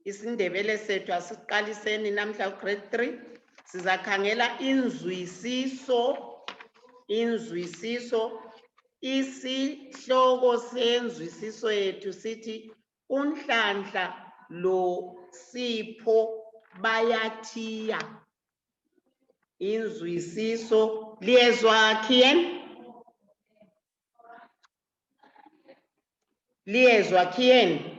IsiNdebele sethu asiqaliseni namhla grade 3 sizakhangela inzwisiso isihloko senzwisiso yethu sithi uNhlanhla lo Sipho bayathiya. Inzwisiso liyezwa Kien? Liyezwa Kien?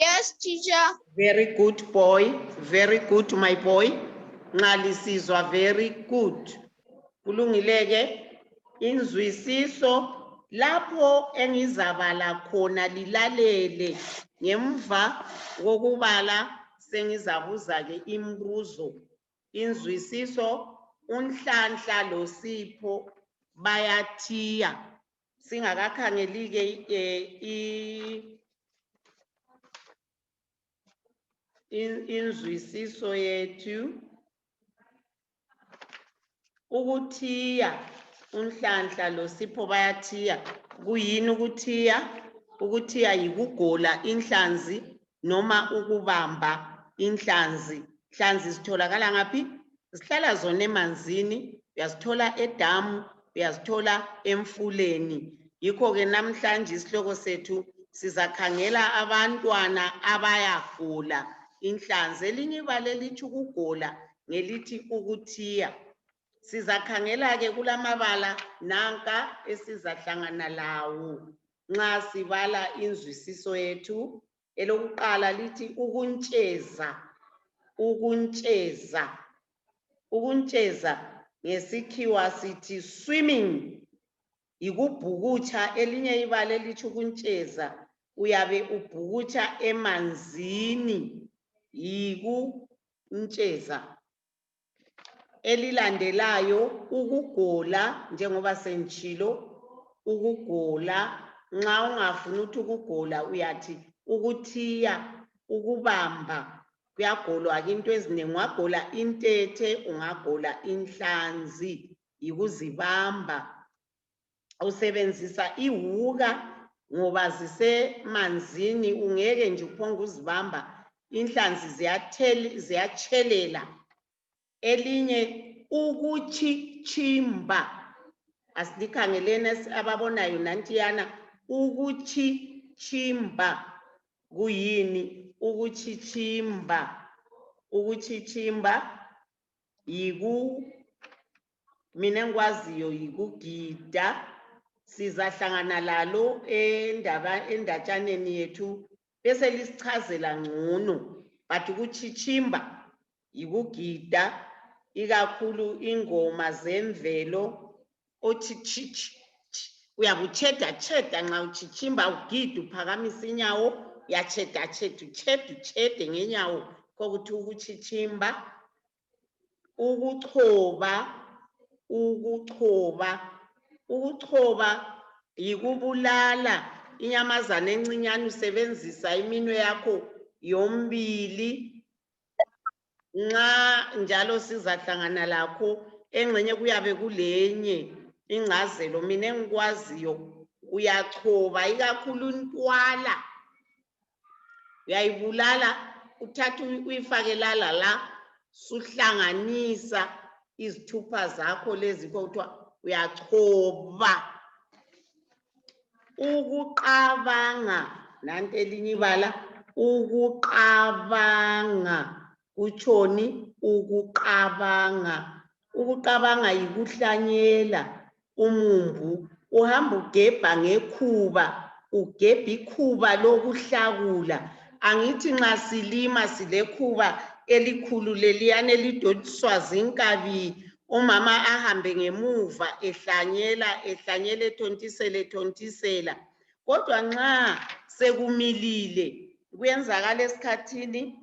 Yes, teacher. Very good boy, very good my boy. Nqalisizwa very good. Kulungileke inzwisiso lapho engizabala khona lilalele ngemva kokubala sengizabuza ke imibuzo. Inzwisiso uNhlanhla lo Sipho bayathiya. Singakakhangeli ke inzwisiso yethu ukuthiya uNhlanhla lo Sipho bayathiya kuyini ukuthiya? Ukuthiya yikugola inhlanzi noma ukubamba inhlanzi. Inhlanzi zitholakala ngaphi? Zihlala zona emanzini, uyazithola edamu, uyazithola emfuleni. Yikho ke namhlanje isihloko sethu sizakhangela abantwana abayagola inhlanzi. Elinye ibala elithi ukugola ngelithi ukuthiya. Sizakhangela ke kulamabala nanka esizahlangana lawo nxa sibala inzwisiso yethu. Elokuqala lithi ukuntsheza. Ukuntsheza. Ukuntsheza ngesikhiwa sithi swimming. Yikubhukutsha. Elinye ibala elithi ukuntsheza uyabe ubhukutsha emanzini. Yikuntsheza. Elilandelayo ukugola njengoba sengitshilo ukugola. Nxa ungafuni ukuthi ukugola uyathi ukuthiya, ukubamba. Kuyagolwa ke into eziningi, ungagola intethe, ungagola inhlanzi, yikuzibamba. Usebenzisa iwuka ngoba zisemanzini ungeke nje uphonge uzibamba, inhlanzi ziyatshelela. Elinye ukuchichimba. Asilikhangeleni ababonayo nantiyana ukuchichimba kuyini? Ukuchichimba. Ukuchichimba mina engikwaziyo yikugida. Sizahlangana lalo endatshaneni yethu bese lisichazela ngcono. But ukuchichimba yikugida, ikakhulu ingoma zemvelo othi uyabutsheda nxa uchichimba ugida uphakamisa inyawo, uyacheda uchede ngenyawo kokuthi ukuchichimba. Ukuchoba yikubulala inyamazana encinyane usebenzisa iminwe yakho yombili. Nxa njalo sizahlangana lakho engxenye kuyabe kulenye ingcazelo mina engikwaziyo. Uyachoba ikakhulu intwala, uyayibulala uthathe uyifake la suhlanganisa izithupha zakho lezi kuthiwa uyachoba. Ukuqabanga nanti elinye ibala ukuqabanga. Kutshoni? Ukuqabanga. Ukuqabanga yikuhlanyela umumbu. Uhamba ugebha ngekhuba, ugebha ikhuba lokuhlakula. Angithi nxa silima silekhuba elikhulu leliyana elidonswa zinkabi, umama ahambe ngemuva ehlanyela ethontisela. Kodwa nxa sekumilile kuyenzakala esikhathini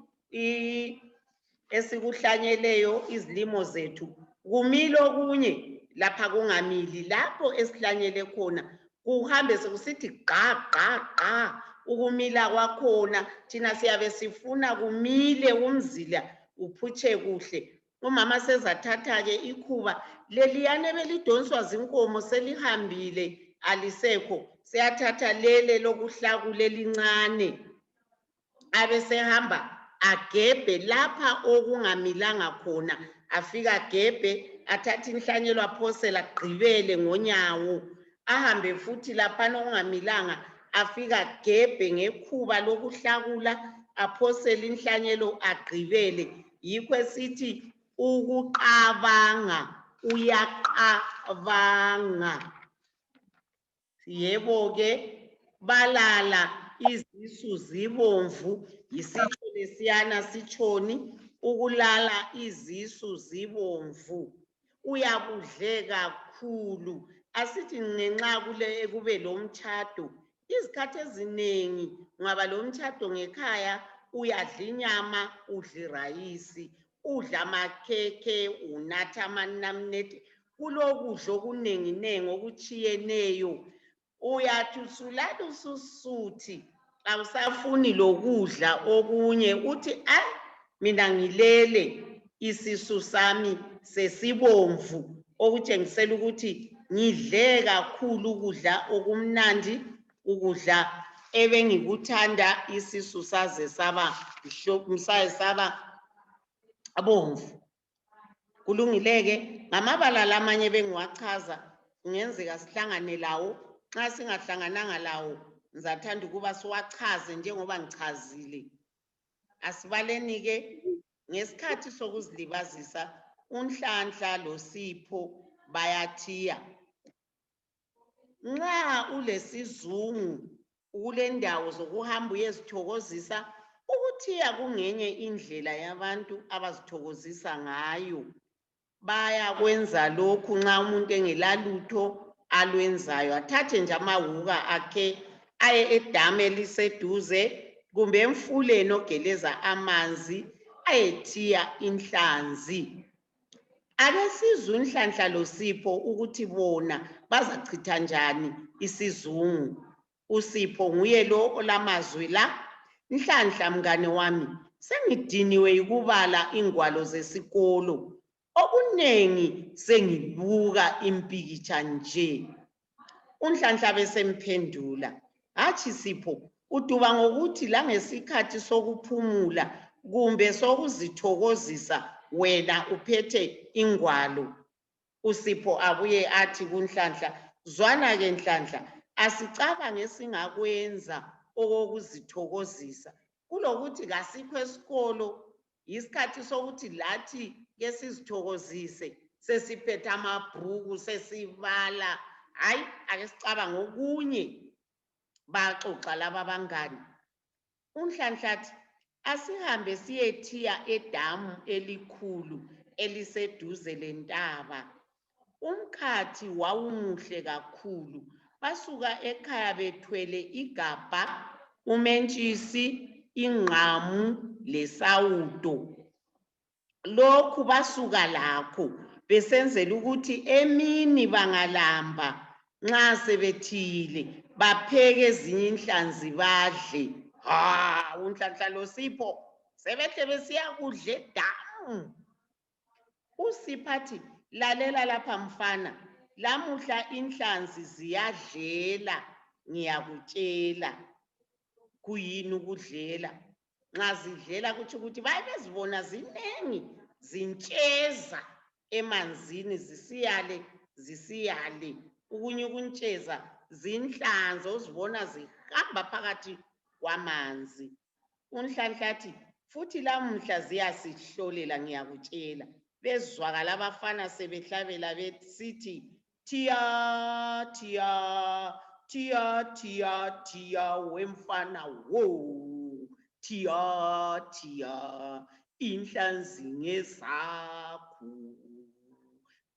esikuhlanyeleyo izilimo zethu kumile okunye lapha kungamili, lapho esihlanyele khona kuhambe sekusithi gqa. Ukumila kwakhona thina siyabe sifuna kumile umzila uphutshe kuhle. Umama sezathatha ke ikhuba leliyana belidonswa zinkomo selihambile alisekho, siyathatha lele lokuhlakula elincane abesehamba agebhe lapha okungamilanga khona, afika agebhe athathe inhlanyelo aphosela agqibele ngonyawo, ahambe futhi laphana okungamilanga afika agebhe ngekhuba lokuhlakula aphosela inhlanyelo agqibele. Yikho esithi ukuqabanga, uyaqabanga. Yebo ke, balala izisu zibomvu, yisitsho lesiyana sitshoni, ukulala izisu zibomvu. Uyakudle kakhulu. Asithi ngenxa kube lomtshado, izikhathi eziningi ungaba lomtshado ngekhaya, uyadla inyama, udla irayisi, udla amakhekhe, unatha amanamunede, kulokudla okunenginengi okutshiyeneyo. Uyathi usulala ususuthi, awusafuni lokudla okunye, uthi mina ngilele, isisu sami sesibomvu, okutshengisela ukuthi ngidle kakhulu ukudla okumnandi, ukudla ebengikuthanda, isisu saze saba bomvu. Kulungile-ke, ngamabala lamanye bengiwachaza, kungenzeka sihlangane lawo. Nxa singahlangananga lawo, ngizathanda ukuba siwachaze njengoba ngichazile. Asibaleni-ke, ngesikhathi sokuzilibazisa, uNhlanhla loSipho bayathiya. Nxa ulesizungu, kulendawo zokuhamba uyezithokozisa, ukuthiya kungenye indlela yabantu abazithokozisa ngayo. Bayakwenza lokhu nxa umuntu engelalutho alwenzayo, athathe nje amawuka akhe aye edamu eliseduze kumbe emfuleni ogeleza amanzi ayethiya inhlanzi. Ake sizwe uNhlanhla loSipho ukuthi bona bazachitha njani isizungu. uSipho nguye lo olamazwi la. Nhlanhla mngane wami, sengidiniwe yikubala ingwalo zesikolo. Okunengi sengibuka impikitsha nje. uNhlanhla besemphendula, hatshi Sipho, uduba ngokuthi la ngesikhathi sokuphumula kumbe sokuzithokozisa wena uphethe ingwalo. uSipho abuye athi kuNhlanhla, zwana ke Nhlanhla, asicabange singakwenza okokuzithokozisa. Kulokuthi kasikho esikolo, isikhathi sokuthi lathi ke sizithokozise, sesiphethe amabhuku, sesibala. Hayi, ake sicabanga okunye. Baxoxa laba bangani. uNhlanhla athi, asihambe siyethiya edamu elikhulu eliseduze lentaba. Umkhathi wawumuhle kakhulu. Basuka ekhaya bethwele igabha, umentshisi, ingqamu lesawudo. Lokhu basuka lakho besenzela ukuthi emini bangalamba, nxa sebethiyile bapheke ezinye inhlanzi badle. uNhlanhla loSipho sebehle besiya kudla edamu. uSipho athi, lalela lapha mfana, lamuhla inhlanzi ziyadlela, ngiyakutshela. Kuyini ukudlela? Nxa zidlela kutsho ukuthi baye bezibona zinengi, zintsheza emanzini, zisiyale. Ukunye ukuntsheza zinhlanzi ozibona zihamba phakathi kwamanzi. uNhlanhla athi, futhi lamuhla ziyasihlolela, ngiyakutshela. Bezwakala abafana sebehlabela besithi, thiya, thiya, thiya, thiya, thiya, wemfana wo. Thiya, thiya, inhlanzi ngezakho.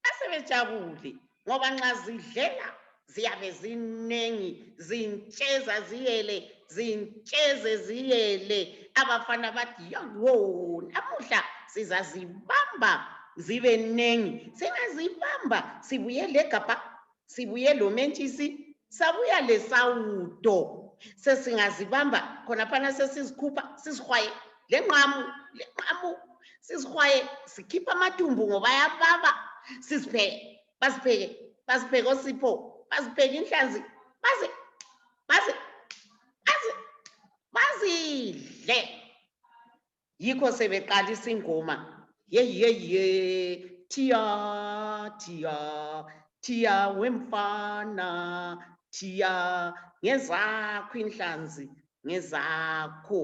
Asebejabule ngoba nxa zidlela ziyabe zinengi, zintsheza ziyele, zintsheze ziyele. Abafana bathi, yawo, namuhla sizazibamba zibe nengi. Singazibamba sibuye legabha, sibuye lomentshisi, sabuya lesawudo. Sesingazibamba khonaphana sesizikhupha, sizihwaye lenqamu, sizihwaye, sikhipha amathumbu ngoba ayababa. Sizipheke, basipheke, oSipho, basipheke inhlanzi, baze yikho sebeqalisa ingoma ye Tia Tia Tia wemfana Tia ngezakho inhlanzi ngezakho.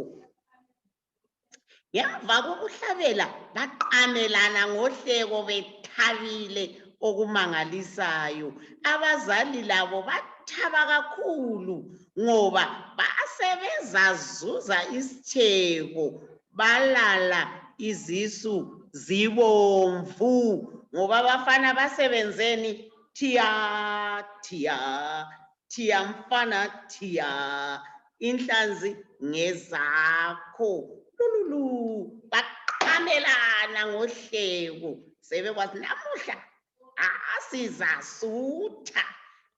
Ngemva kokuhlabela baqamelana ngohleko bethabile okumangalisayo. Abazali labo bathaba kakhulu ngoba basebezazuza isitheko, balala izisu zibomvu ngoba abafana basebenzeni Tia Tia Tia mfana Tia inhlanzi ngezakho. Lulu baqamelana ngohleko sebekwazi namuhla asizasutha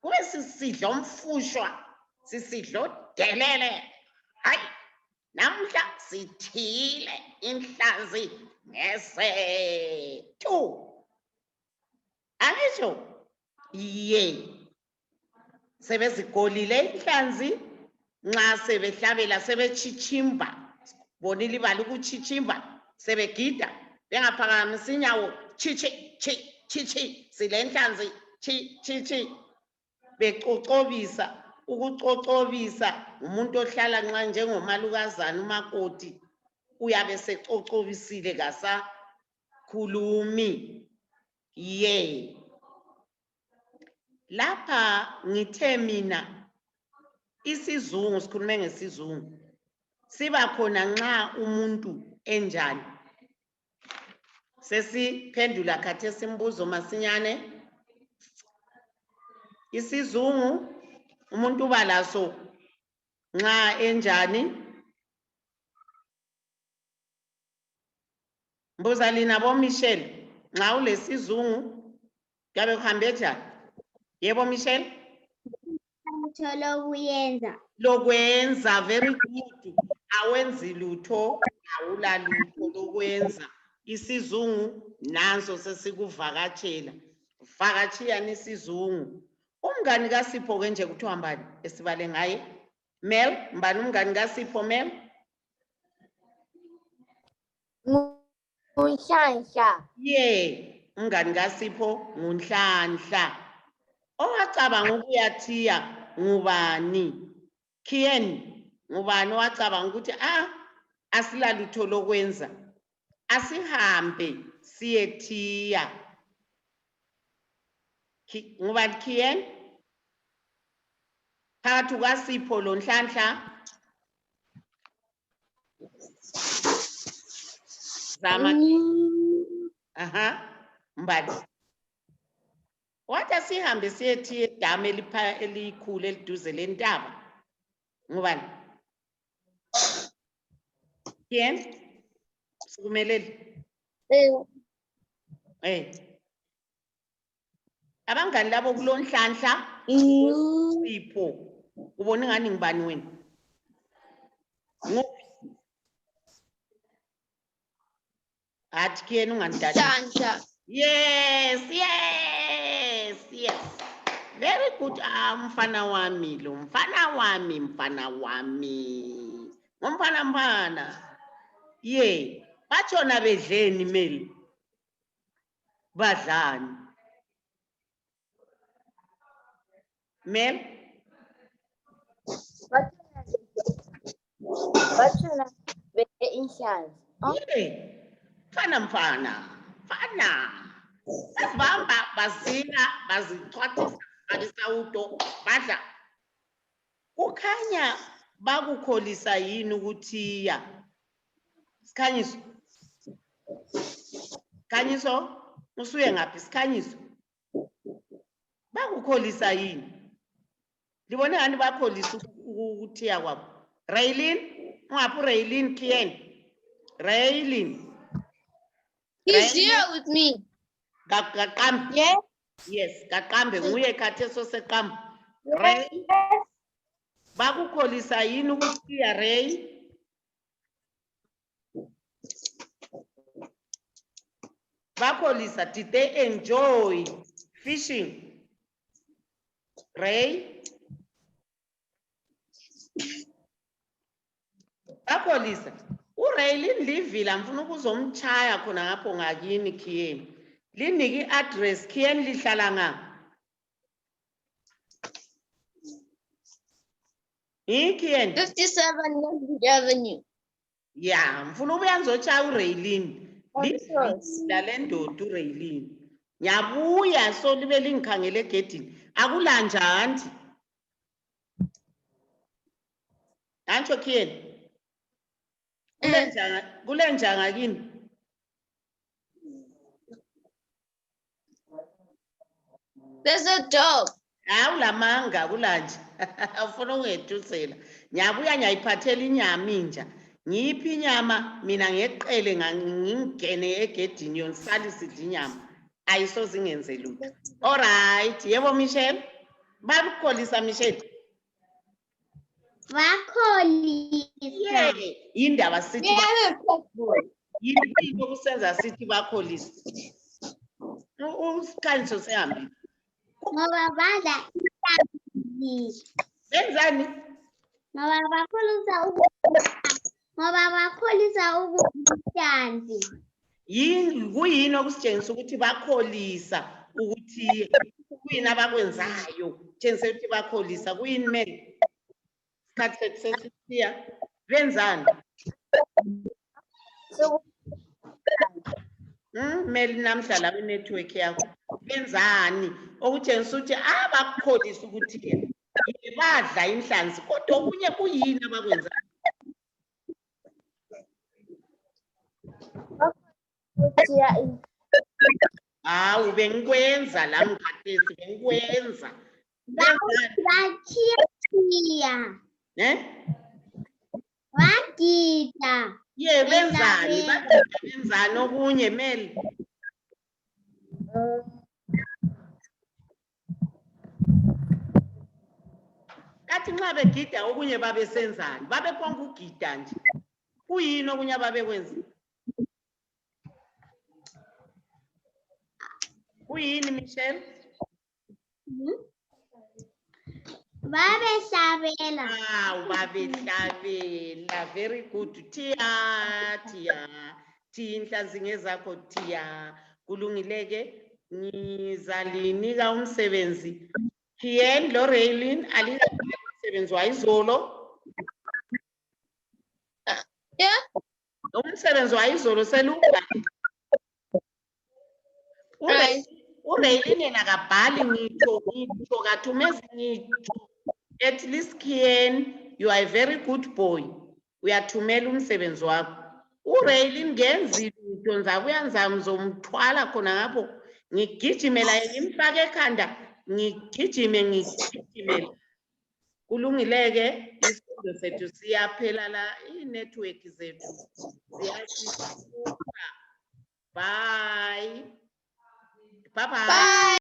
kube sisidlo mfushwa sisidlo delele. Hayi namuhla sithile inhlanzi ngesethu. Angisho ye sebezigolile inhlanzi nxa sebehlabela sebechichimba. Bonile ibali ukuchichimba sebegida bengaphakamisa inyawo chichi chi chichi silenhlanzi chi chichi becocobisa. Ukucocobisa umuntu ohlala nxa njengomalukazana umakoti uyabe secocobisile kasakhulumi ye. Lapha ngithe mina isizungu sikhulume ngesizungu siba khona nxa umuntu enjani. Sesiphendula khathesi imbuzo masinyane. Isizungu umuntu uba laso nxa enjani? Mbuza lina bo Michelle, nxa ulesizungu kuyabe kuhambe njani? Yebo Michelle? Lokwenza, very good. Awenzi lutho, awula lutho lokwenza. Isizungu nanso sesikuvakatshela. Vakatshiyani isizungu. Umngani kaSipho ke nje kuthiwa mbani esibale ngaye? Mel, mbani umngani kaSipho Mel? Ngunhlanhla. Ye, umngani kaSipho nguNhlanhla. Owacabanga ukuyathiya ngubani? Kien, ngubani owacabanga ukuthi asilalutho lokwenza? Asihambe siyethiya. Ngubani Kien? Phakathi kukaSipho loNhlanhla? Zama. Mbali. Wathi asihambe siyethiya edamu elikhulu eliduze lentaba. Ngubani? Kien? Sikumeleli? Abangani labo kuloNhlanhla Sipho. Ubona ngani ngibani wena? Nguphi? Athi Kien ungandada. Nhlanhla. Yes, yes, yes. Very good. Mfana wami lo, mfana wami, mfana wami. Ngomfana. Ye, batshona bedleni Mel. Badlani. Mel? Batshona bedle inhlanzi. Ye. Mfana. Basibamba bazila bazixhwathisa alisawuto badla. Kukhanya bakukholisa yini ukuthiya? Sikhanyiso. Khanyiso usuye ngaphi Sikhanyiso? Bakukholisa yini? Libone ngani bakholisa ukuthiya kwabo? Raylin, ungaphi Raylin Kien? Raylin. He's here with me. Gaqambe. Yes. Yes, Gaqambe nguye khatheso seqambe. Ray. Bakukholisa yini ukuthiya Ray? Bakholisa, did they enjoy fishing? Ray? Bakholisa, uRaylin livila mfuna ukuzomtshaya khona ngapho ngakini Kiyen. Linike i-address Kiyen lihlala ngaphi? Kiyen. 57 London Avenue. Ya, mfuna ubuya ngizotshaya uRaylin. Yes. Livila lendoda uRaylin. Ngiyabuya so libe lingikhangele egedini. Akulanja anti. Antsho Kiyen. Kulenja ngakini. There's a dog. Awulamanga kulanje. Ufuna ungethusela. Ngiyabuya ngiyayiphathela inyama inja. Ngiphi inyama mina ngeqele ngingene egedini yonsali sidla inyama. Ayisoze ingenze lutho. Alright, yebo Michelle. Bakukholisa Michelle. Bakholisa. Indaba sithi yini okusenza sithi bakholisa. Usikhanyiso sehambi. Ngoba badla inhlanzi. Benzani? Ngoba bakholisa inhlanzi. Kuyini okusitshengisa ukuthi bakholisa ukuthi kuyini abakwenzayo tshengisa ukuthi bakholisa kuyini mele isikhathi sesisiya benzani mele namhla la network yakho benzani okutshengisa ukuthi abakholisa ukuthi badla inhlanzi kodwa okunye kuyini abakwenzayo hawu bengikwenza la mkhathesi bengikwenza Bakhiya. Bagida. ye benzani benzani okunye mele kathi nxa begida okunye babesenzani babephonga ugida nje kuyini okunye ababekwenza kuyini Michelle Babehlabela. Babehlabela very good Tia inhlanzi ngezakho Tia kulungileke ngizalinika umsebenzi Kiyen lo Raylin alika umsebenzi wayizolo Yeah. umsebenzi wayizolo selubhali Right. uRaylin yena akabhali ngitsho kathumezi ngitsho at least Kiyen you are a very good boy uyathumela umsebenzi wakho uRaylin ngenzile into ngizabuya ngizomthwala khona ngapho ngigijimela ngimfake ekhanda ngigijime kulungileke isifundo sethu siyaphela la i-network zethu ziyashisa bye bye.